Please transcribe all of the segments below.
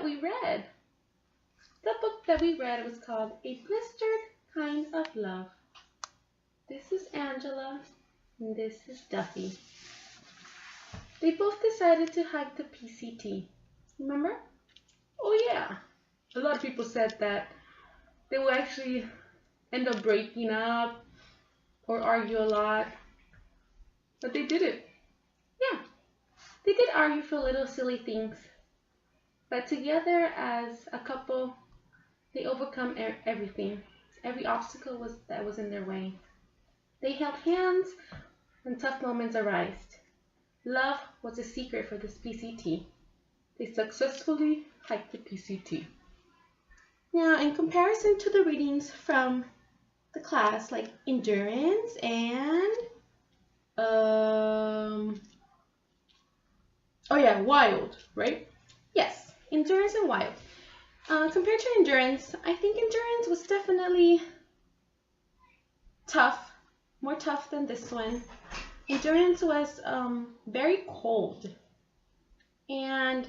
that we read. The book that we read was called A Blistered Kind of Love. This is Angela, and this is Duffy. They both decided to hike the PCT. Remember? Oh yeah. A lot of people said that they will actually end up breaking up or argue a lot. But they did it. Yeah. They did argue for little silly things. But together as a couple, they overcome everything. Every obstacle that was in their way. They held hands when tough moments arose. Love was a secret for this PCT. They successfully hiked the PCT. Now, in comparison to the readings from the class, like endurance and wild, right? Yes, endurance and wild. Compared to endurance, I think endurance was definitely tough, more tough than this one. Endurance was very cold, and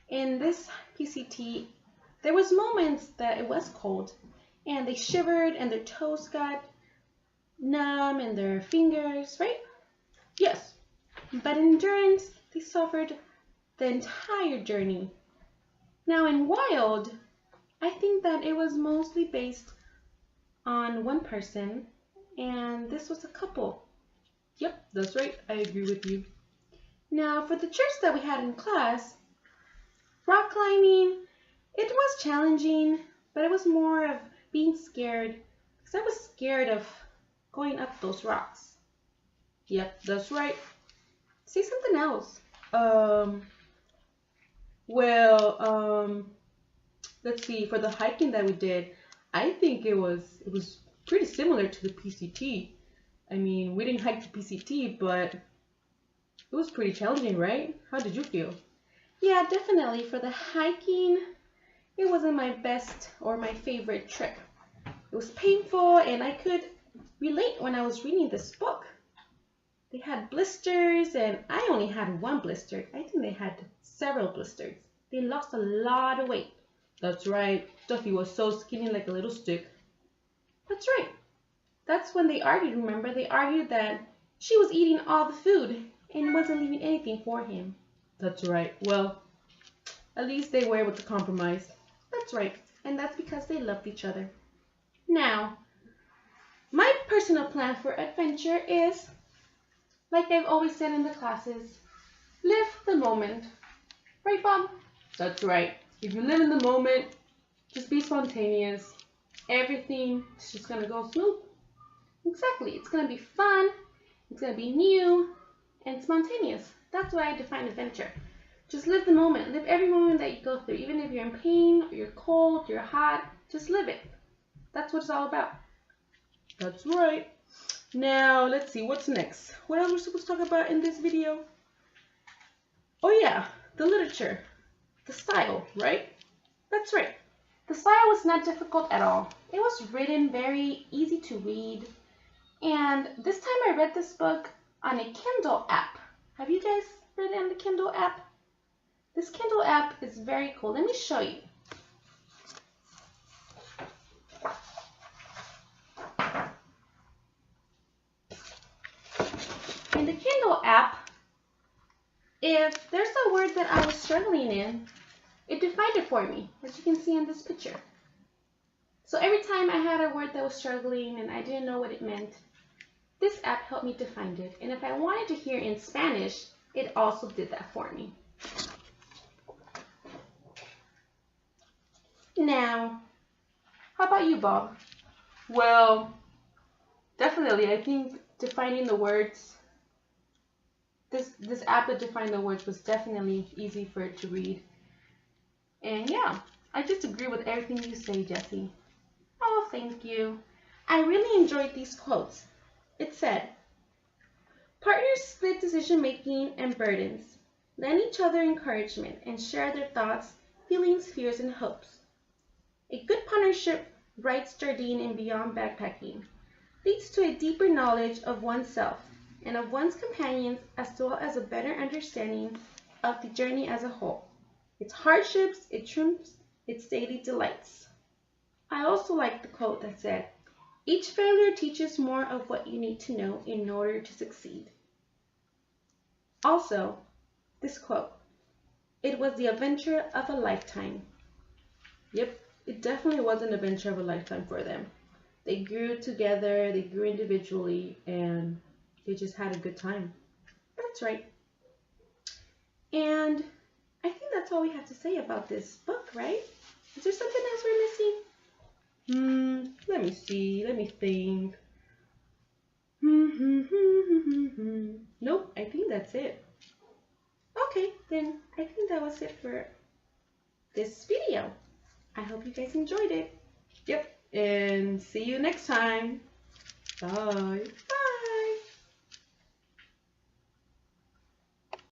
in this PCT, there was moments that it was cold, and they shivered, and their toes got numb, and their fingers, right? Yes, but in endurance, they suffered the entire journey. Now in wild, I think that it was mostly based on one person, and this was a couple. Yep, that's right, I agree with you. Now for the tricks that we had in class, rock climbing, it was challenging, but it was more of being scared, because I was scared of going up those rocks. Yep, that's right. Say something else. Let's see, for the hiking that we did, I think it was pretty similar to the PCT. I mean, we didn't hike the PCT, but it was pretty challenging, right? How did you feel? Yeah, definitely. For the hiking, it wasn't my best or my favorite trip. It was painful, and I could relate when I was reading this book. They had blisters, and I only had one blister. I think they had several blisters. They lost a lot of weight. That's right. Duffy was so skinny like a little stick. That's right. That's when they argued, remember? They argued that she was eating all the food and wasn't leaving anything for him. That's right. Well, at least they were able to compromise. That's right. And that's because they loved each other. Now, my personal plan for adventure is, like I've always said in the classes, live the moment. Right, Bob? That's right. If you live in the moment, just be spontaneous. Everything is just going to go smooth. Exactly. It's going to be fun. It's going to be new and spontaneous. That's why I define adventure. Just live the moment. Live every moment that you go through. Even if you're in pain, or you're cold, you're hot, just live it. That's what it's all about. That's right. Now, let's see. What's next? What else are we supposed to talk about in this video? Oh yeah, the literature. The style, right? That's right. The style was not difficult at all. It was written very easy to read. And this time I read this book on a Kindle app. Have you guys read it on the Kindle app? This Kindle app is very cool. Let me show you. In the Kindle app, if there's a word that I was struggling in, it defined it for me, as you can see in this picture. So every time I had a word that was struggling and I didn't know what it meant, this app helped me to find it. And if I wanted to hear in Spanish, it also did that for me. Now, how about you, Bob? Well, definitely, I think defining the words, this app that defined the words was definitely easy for it to read. And yeah, I just agree with everything you say, Jessie. Oh, thank you. I really enjoyed these quotes. It said, partners split decision-making and burdens, lend each other encouragement, and share their thoughts, feelings, fears, and hopes. A good partnership, writes Jardine in Beyond Backpacking, leads to a deeper knowledge of oneself and of one's companions, as well as a better understanding of the journey as a whole. its hardships, its triumphs, its daily delights. I also like the quote that said, each failure teaches more of what you need to know in order to succeed. Also, this quote, it was the adventure of a lifetime. Yep, it definitely was an adventure of a lifetime for them. They grew together, they grew individually, and they just had a good time. That's right. And I think that's all we have to say about this book, right? Is there something else we're missing? Let me see. Let me think. Nope, I think that's it. Okay, then I think that was it for this video. I hope you guys enjoyed it. Yep, and see you next time. Bye.